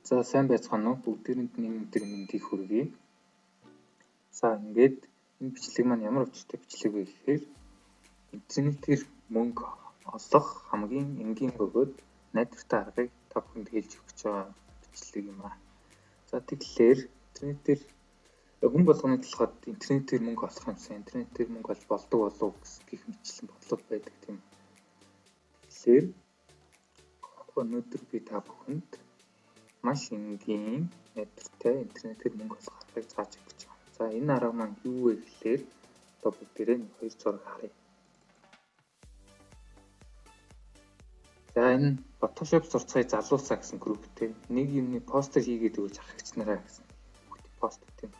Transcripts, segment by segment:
За сайн байцгаана уу? Бүгдээрэнд нэг өдөр мэндийг хүргэе. За ингээд энэ бичлэг маань ямар учиртай бичлэг вэ гэхээр интернетээр мөнгө олох хамгийн энгийн бөгөөд найдвартай аргыг та бүхэнд хэлж өгч байгаа бичлэг юм аа. За тэгэхээр интернетээр хүн болгоны толгойд интернетээр мөнгө олох юмсан, интернетээр мөнгө олж болдог болов гэх мэтчлэн бодлого байдаг тийм. Тэгэхээр өнөөдөр би та бүхэнд маш энгийн найдвартай интернетээр мөнгө олох аргыг зааж өгч байгаа. За энэ арга маань юу вэ гэхээр одоо бүгдээрээ хоёр зураг харъя. За энэ Photoshop сурцгай залуусаа гэсэн групптэй нэг юмны постэр хийгээд өгч ахигч нараа гэсэн пост тийм.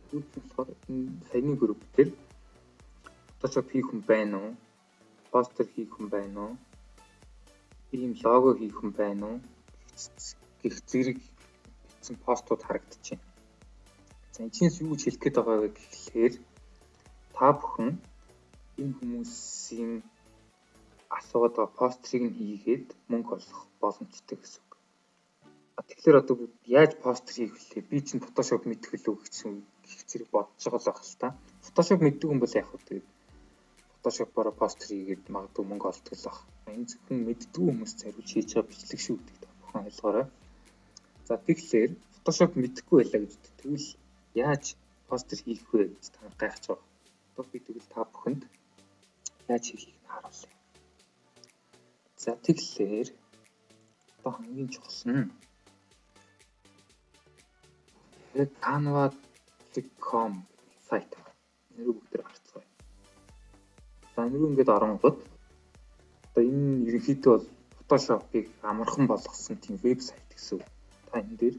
Групп болохоор энэ саяны групп дээр Photoshop хийх хүн байна уу? Постэр хийх хүн байна уу? Ийм лого хийх хүн байна уу? Гэх зэрэг бичсэн постууд харагдаж байна. За энэ чинь юу гэж хэлэх гээд байгаа вэ гэхлээр та бүхэн энэ хүмүүсийн асуугаад байгаа пострыг нь хийгээд мөнгө олох боломжтой гэсэн үг. Тэгэхээр одоо яаж постэр хийх вүлээ? Би чинь Photoshop мэдэх үлээ гэсэн гэх зэрэг бодож байгаа л байх л та. Photoshop мэддэг хүн бол яг тэгээд Photoshop-оор постэр хийгээд магадгүй мөнгө олдог л байх. Энэ зөвхөн мэддэг хүмүүс зориулж хийж байгаа бичлэг шүү гэдэг та бүхэн ойлгоорой. За тэгэхээр Photoshop мэдэхгүй байлаа гэж тэгвэл яаж постэр хийх вэ гэж та нар гайхаж байгаа. Одоо би тэгвэл та бүхэнд яаж хийхийг харуулъя. За тэгэхээр одоо хамгийн чухал нь canva.com сайт. Нэр бүгдээр харцгаая. За нэр ингээд оронгод одоо энэ ерөнхийдөө бол Photoshop-ыг амархан болгосон тийм вебсайт гэсэн. Та энэ дээр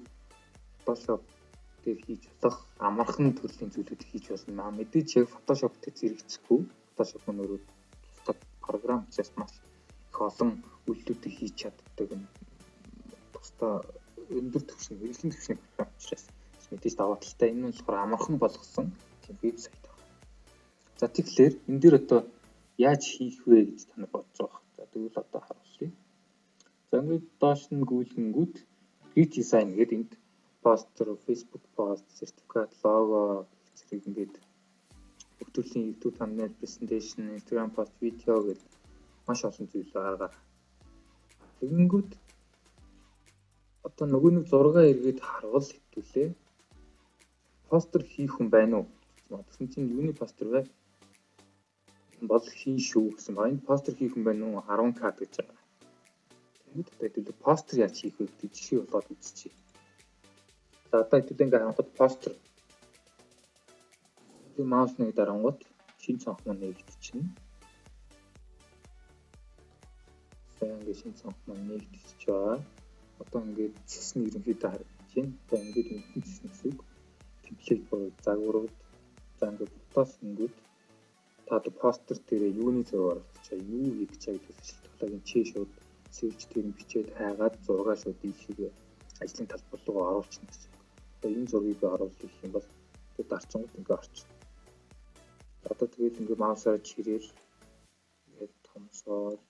Photoshop дээр хийж болох амархан төрлийн зүйлүүд хийж болно. Мэдээж яг Photoshop-тэй зэрэгцэхгүй. Photoshop нь өөрөө тусдаа програм учраас маш их олон үйлдэлүүдийг хийж чаддаг нь тусдаа өндөр түвшний, хэрэглэн түвшний програм учраас мэдээж даваа талтай энэ нь болохоор амархан болгосон тийм вебсайт байна. За тэгэхээр энэ дээр одоо яаж хийх вэ гэж та нар бодож байгаа. За тэгвэл одоо харуулъя. За ингээд доош нь гүйлгэнгүүд redesign гэдэг энд постэр, Facebook пост, сертификат, лого зэрэг ингээд бүх төрлийн YouTube thumbnail, presentation, Instagram post, видео гэдэг маш олон зүйл байгаа. Тэгэнгүүт одоо нөгөө нэг зургаа эргээд харуул хитүүлээ. Постэр хийх хүн байна уу? Тэгсэн чинь юуны постэр вэ? Бол хийн шүү гэсэн байна. Энд постэр хийх хүн байна уу? 10k гэж байгаа. Тэгэнгүүт одоо хэдүүлээ постэр яаж хийх вэ гэдэг жишээ болгоод үзчихье. За одоо хэдүүлээ ингээ харангууд постэр. Би маус нэг дарангууд шинэ цонх маань нэгдчихнэ. За ингээ шинэ цонх маань нэгдчихэж байгаа. Одоо ингээд цэсний ерөнхийдөө харагдаж байна. Одоо ингээд үнэн цэсний зүг темплейт болоод загварууд за ингээд фотоснгүүд та одоо постэр дээрээ юуны зураг оруулах чаа, юу хийх чаа гэдэг шалтгаалыг чи шууд сэрч дээр нь бичээд хайгаад зургаа шууд ийшээ ажлын талбар руу оруулчихна гэсэн. Одоо энэ зургийг би оруулах гэх юм бол тэр дарчингууд ингээд орчих. Одоо тэгээд ингээд маусаар чирээл ингээд томсоод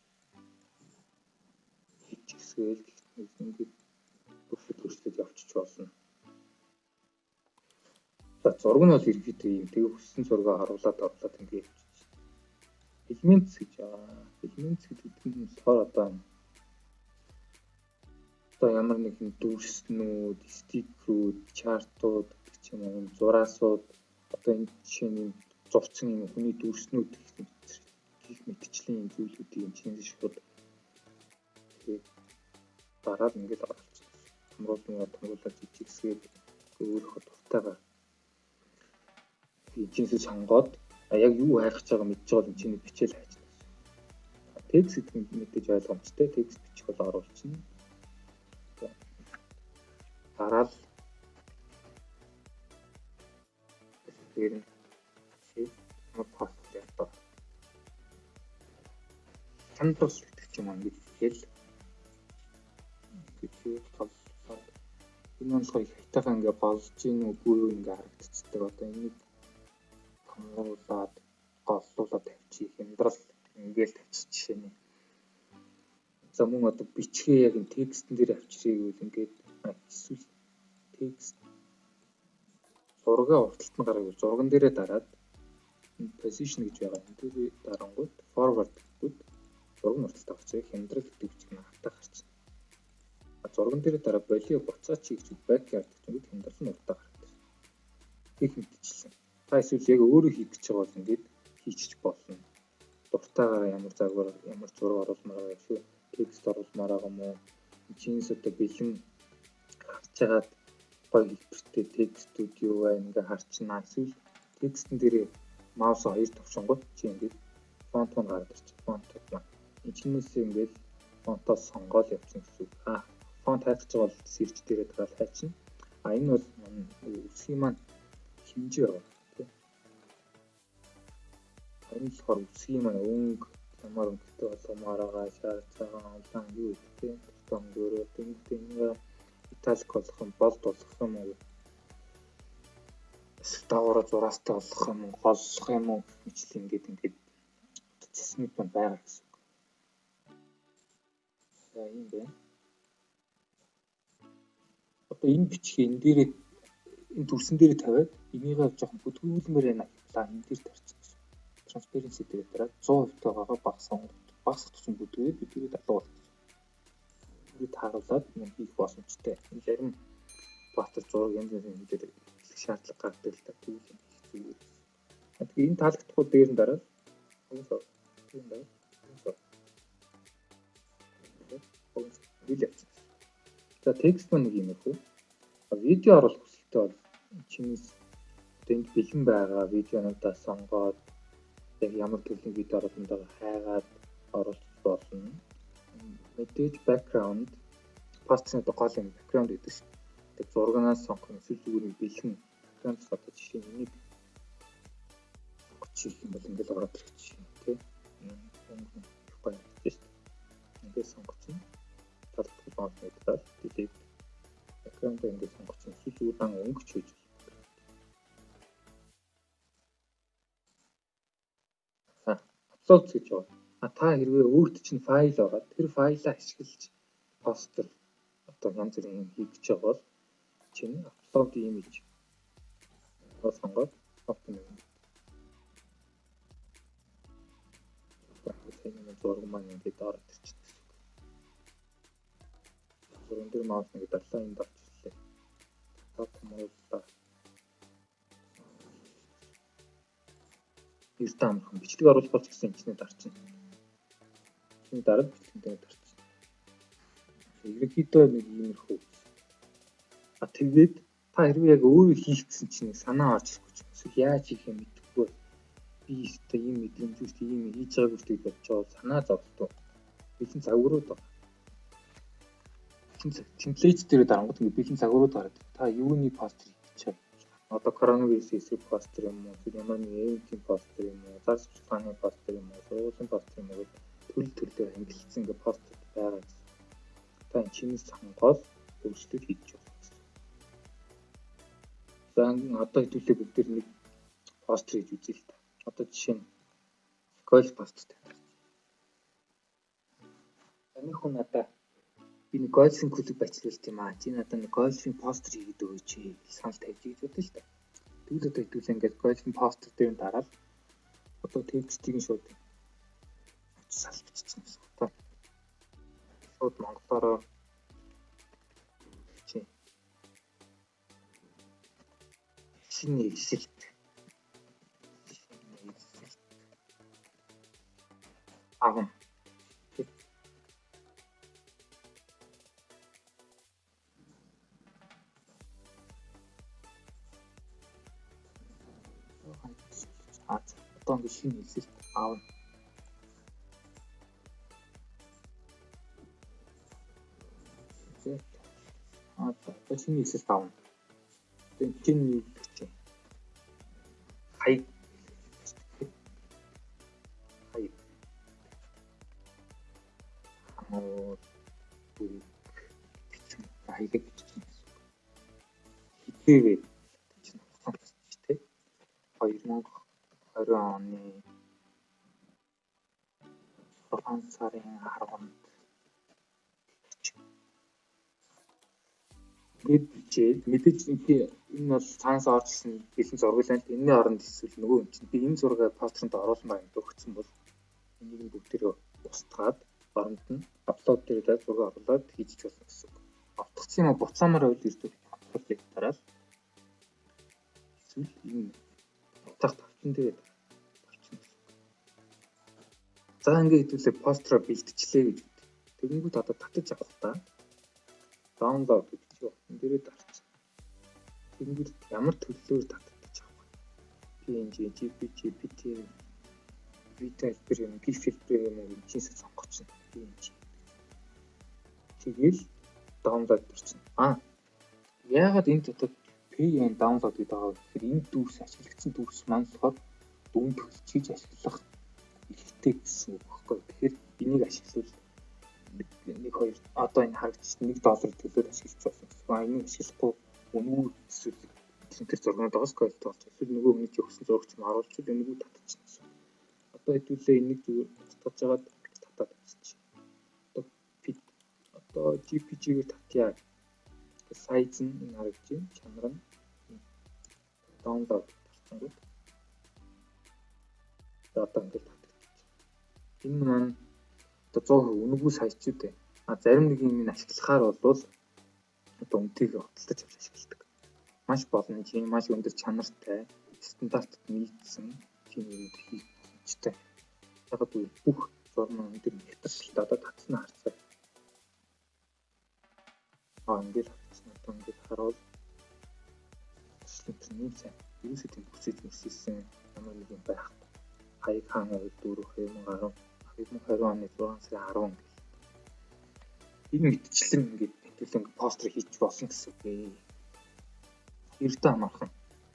хийчихсгээл ингээд бүршлээд явчих болно. За зураг нь бол ерөнхийдөө юм. Тэгээ хүссэн зургаа оруулаад ингээд явчих. Elements гэж байгаа. Elements гэдэг нь болохоор одоо ямар нэгэн дүрснүүд, стикерүүд, чартууд гэх юм уу, зураасууд одоо энэ жишээний зурцсан юм хүний дүрснүүд гэх мэтчлийн зүйлүүдийг энэ чинь шууд тэгээд дараад ингээд оруулчих. Томруулаад жижигсгээд өөрөөхөө дуртайгаар жинсээ сонгоод яг юу хайх гэж байгаа мэдж байгаа юм чинь бичээл хайчих. Текст гэдэг нь мэдээж ойлгомжтой. Текст бичих бол оруулчихна. Дараал тэр шийд пост yapдаг. Хандвал гэдэг юм ингээд хэл толсоод энэ болохоор хайтайхан ингээд болж ийн үгүй юу ингээд харагдчихдаг. Одоо энийг томруулаад голлуулаад тавьчих хямдрал ингээд тавьчих жишээний. За мөн одоо бичгээ яг энэ текстэн дээр авчирыг үл ингээд эсвэл текст зургаа урталт нь гаргаж зурган дээрээ дараад position гэж байгаа. Энэ дээр дарангууд forward гэвэл зураг нь урталт авчихыг хямдрал гэдэг үгч нь хатаа гарчна. Зурган дээрээ дараа болио буцаач гэж backyard гэж үгд хямдрал нь уртаа гардаг. Их мэдчихлээ. Та эсвэл яг өөрөө хийх гэж байгаа бол ингээд хийчих болно. Дуртайгаар ямар загвар ямар зураг оруулмаар байгаа шүү. Текст оруулмаар байгаа юм уу? Чинээс одоо бэлэн харж хагаад гоё хэлбэртэй текст студио ингээ харчнаа. Эсвэл текстэн дээр маус хоёр товшонгууд чи ингээд фонт нь гараад ирчих. Фонтууд маань. Энэчнээс ингээд фонтоос сонгоод явуулсан гэсэн. Фонт хайх гэж бол search дээрээ дараад хайчихна. Энэ бол үсгийн маань хэмжээ байгаа. Энэ болохоор үсгийн маань өнгө ямар өнгөтэй болгомоор байгаа шаар цагаан улаан юу гэдэг том дөрөв тэнэг италик болох юм болд болох юм уу стагуура зураастай болох юм уу голлох юм уу гэхэл ингээд цэсмэд маань байгаа гэсэн. За юм байна. Одоо энэ бичгийг энэ дээрээ энэ төрсөн дээрээ тавиад энийгээ жоохон бүдгүүлмээр байна. Энэ дээр тарьчих. Transparency дээр дараад 100% байгаагаа багасгах тусам бүдгээр алгуулах. Бид харуулад юм хийх боломжтой. Энэ зарим баатар зураг янз бүрийн хэлээр шаардлага гардаг л та түүх юм зүгээр. Тэгэхээр энэ таалагдахгүй дээр нь дараад За текст маань нэг юм уу? Видео оруулах хүсэлтэй бол чинээс энд бэлэн байгаа видеонуудаа сонгоод яг ямар төрлийн видео оруулалтаа хайгаад оруулах болно. Мэдээж background post-ны гол юм background гэдэг чинь. Тэг зурганаас сонгох эсвэл зүгээр бэлэн background одоо жишээ нь нэг сонгочих юм бол ингээл ороод ирэх чинь тий. Гоё тийм. Ингээд сонгочихно. Талбар бонд гэдэг delete background ингээд сонгочихно. Эсвэл дан өнгөч хийж upload гэж байна. Та хэрвээ өөрт чинь файл байгаа. Тэр файлаа ашиглаж постэр одоо янз бүрийн юм хийх гэж байгаа бол чинь upload image сонгоод open юм. Энэ зураг маань ингээд ороод ирчихсэн. Зурган дээр маус нэг дадлаа энд орчихлээ. Томрууллаа. Эрт амархан бичлэг оруулах болж гэсэн юм чиний дарчин. Чиний дараа бичлэгтэй дарчин. Ерөнхийдөө нэг иймэрхүү. Тэгээд та хэрвээ яг өөрөө хийх гэсэн чинь санаа орж ирэхгүй ч эсвэл яаж хийх юм мэдэхгүй. Би өөртөө ийм мэдрэмжтэй ийм хийж байгаагүй гэж бодчихоо санаа зовлоо. Бэлэн загварууд байна. Темплейт дээр дарангууд ингэ бэлэн загварууд гараад та юуны пост хийчих. Одоо коронавирус эсрэг постэр юм уу, ямар нэг эвентийн постэр юм уу, зар сурталчилгааны постэр юм уу, сургуулийн постэр юм уу төрөл төрлөөр ангилсан ингээ постэр байгаа гэсэн. Та энэ чиний сонгоод өөрчлөлт хийж болно. За одоо хэдүүлээ бүгд тэр нэг постэр хийж үзье л та. Одоо жишээ нь гольф посттэй. Таны хүн надаа би нэг гольфын клуб бачилуулт юм аа. Чи надад нэг гольфын постэр хийгээд өгөөч санал тавьж гэж бодъё л та. Тэгвэл одоо хэдүүлээ ингээд гольфын постэр дээр дараад одоо текстийг нь шууд салж бичсэн гэсэн үг та. Шууд монголоор чи шинэ хэсэлт агам одоо ингэ шинэ хэсэлт аавна. Одоо шинэ хэсэлт аавна. Тэгээд чинь юу гэх чинь хаяг хаяг гэж чинь хитээвээ чинь сонголт тий 2020 оны 6 сарын 10-нд Ингээд бичээд мэдээж энэ бол цаанаас орж ирсэн бэлэн зураг л энэ оронд эсвэл нөгөө юм чинь би энэ зургийг постерт оруулсан байна өгсөн бол энийг нь бүгдээрээ устгаад оронд нь аплод дээр зураг оруулаад хийчих болно гэсэн үг. Автгцсан юм буцаамаар байвал ирдэг апплодыг дараад эсвэл энэ утга тавтан дээр тавьчихна. За ингээд хэдүүлээ постероо бэлтжлээ гэж. Тэгэнгүүт одоо татаж авах та. Download гэж энэ дээрээ дарчих. Тэгэнгүүт ямар төлөвлөөр татаж авах вэ? PNG, JPG, GPT, Vita хэлбэр юм, GIF хэлбэр юм уу чинсээ сонгочихно. PNG. Тэгэл download гарчна. Яагаад энэ дотор PN download гэдэг байгаа вэ гэхээр энэ дүүс ашиглагдсан дүүс маань болохоор дүн төлж хийж ашиглах хэрэгтэй гэсэн үг байхгүй. Тэгэхээр энийг ашиглавал нэг хоёр одоо энэ харагдчихсан $1 төлөөд ашиглаж болно гэсэн. Энийг ашиглахгүй үнгүй эсвэл тэр зургууд байгаас квалити болж эсвэл нөгөө хүний ч өгсөн зурагч нь оруулчихвал энийг татчихна гэсэн. Одоо хэдүүлээ энийг зүгээр татаж аваад татаад авчихчих. Одоо GPG-гээр татъя. Сайз нь энэ харагдаж байна. Чанар нь download гарсан. Одоо ингээд татчихчих. Энэ маань одоо 100% үнэгүй сайжчүүд дээ. Зарим нэг юм ашиглахаар бол одоо үнэтэйг хөдөлтөж авч ашигладаг. Маш боломжийн, маш өндөр чанартай, стандартад нийцсэн тийм юм хийх боломжтой. Яг л бүх зурмаа өндөр хятадтай одоо татснаа харцгаа. Ингээд харцсан. Одоо ингээд харуул. Тэний сайн. Юусе тийм бүсэж мөссөн ямар нэг юм байх. Хаяг хаан үед 2010 2020 оны 6 сарын 10 гэх. Энэ мэдчлэн ингээд хэвлэн постэр хийж болсон гэсэн үг ээ. Эрдэ амархан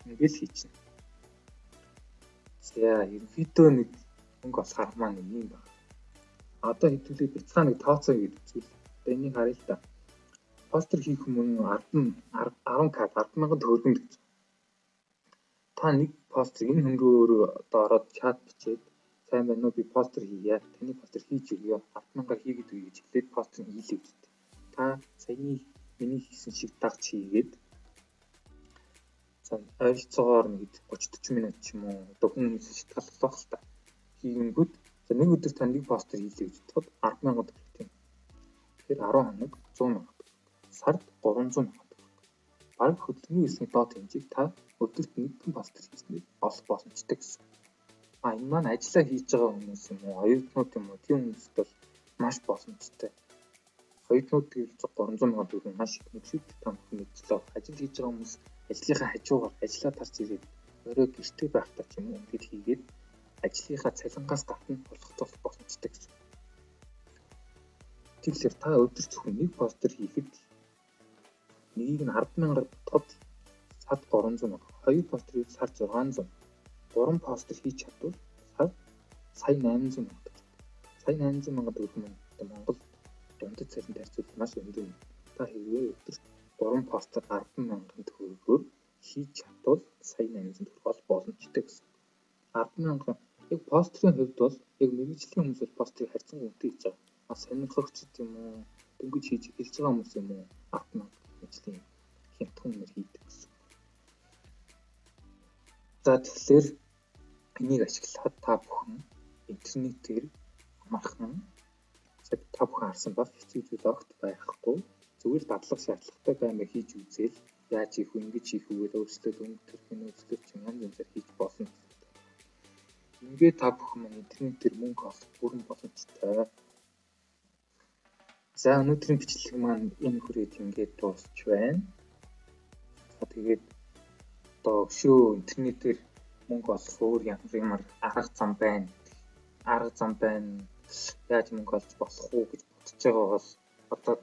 ингээд хийчихнэ. За ерөнхийдөө нэг мөнгө олохаар маань юм байна. Одоо хэвлээ бяцхан нэг тооцоо гэдэг зүйл. Одоо энийг харъя л да. Постэр хийх өмнө 10 кад 10,000 төгрөг гэж. Та нэг постэр энэ хөнгөөр одоо ороод чат бичээд сайн байна уу би постэр хийе. Таны постэр хийж өгье. 10,000-аар хийгээд өгье гэж хэлээд постэр хийлээ гэж. Та саяны миний хийсэн шиг дагч хийгээд за ойролцоогоор нэг 30-40 минут ч юм уу одоо хүн шалтгааллах л та. Хийнгүүт за нэг өдөр та нэг постэр хийлээ гэж бодоход 10,000 төгрөг тийм. Тэгэхээр 10 хоног 100,000 төгрөг. Сард 300,000 төгрөг. Бараг хөдөлгөөний эсрэг доод хэмжээг та өдөрт нэгэн постэр хийснээр олох боломжтой гэсэн. Энэ маань ажиллаа хийж байгаа хүмүүс юм уу? Оюутнууд юм уу? Тийм хүмүүст бол маш боломжтой. Оюутнууд гэвэл 300,000 төгрөг маш их нэгшүүд том мэдээлэл. Ажил хийж байгаа хүмүүс ажлынхаа хажуугаар ажиллаа тарж ирээд өөрөө гэртээ байхдаа ч юм уу ингэж хийгээд ажлынхаа цалингаас гадна болох боломжтой гэсэн. Тэгэхээр та өдөр зөвхөн нэг постэр хийхэд нэгийг нь 10,000-аар бодоход сард 300,000, 2 постерыг сард 600, 3 постэр хийж чадвал сард сая 800,000 төгрөг. Сая 800,000 төгрөг нь Монгол дундад цалин тарьцуул маш өндөр. Та хэрвээ өдөрт 3 постэр 10,000 төгрөгөөр хийж чадвал сая 800 төгрөг бол боломжтой гэсэн. 10,000 яг постерын хувьд бол яг мэргэжлийн хүмүүс бол постерыг харьцан үнэтэй хийж байгаа. Сонирхогчд юм уу, дөнгөж хийж эхэлж байгаа хүмүүс юм уу 10,000 мэргэжлийн хямдхан нэр хийдэг гэсэн. За тэгэхээр энийг ашиглахад та бүхэн интернетээр амархан цаг та бүхэн харсан бас хэцүү зүйл огт байхгүй. Зүгээр дадлах шаардлагатай баймаар хийж үзээл яаж хийх вэ, ингэж хийх үү гэж өөрсдөө өнгө төрхийн үзлэг чинь янз хийж болно. Ингээд та бүхэн интернетээр мөнгө олох бүрэн боломжтой. За өнөөдрийн бичлэг маань энэ хүрээд ингээд дуусч байна. За тэгээд одоо өшөө интернетээр мөнгө олох өөр ямар арга зам байна. Яаж мөнгө олж болох уу гэж бодож байгаа бол одоо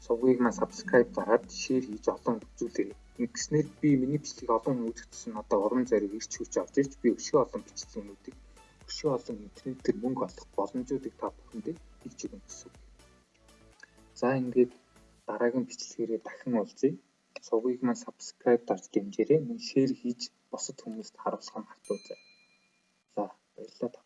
сувгийг маань subscribe дараад share хийж олон үзүүлээрэй. Ингэснээр би миний бичлэгийг олон хүн үзэгдсэн одоо уран зориг ирч хүч авч ирж би өшөө олон бичлэгнүүдийг өшөө олон интернетээр мөнгө олох боломжуудыг та бүхэндээ хэлж өгнө гэсэн. За ингээд дараагийн бичлэгээрээ дахин уулзъя. Сувгийг маань subscribe дарж дэмжээрэй. Мөн share хийж бусад хүмүүст харуулах нь хатуу зай. За баярлалаа.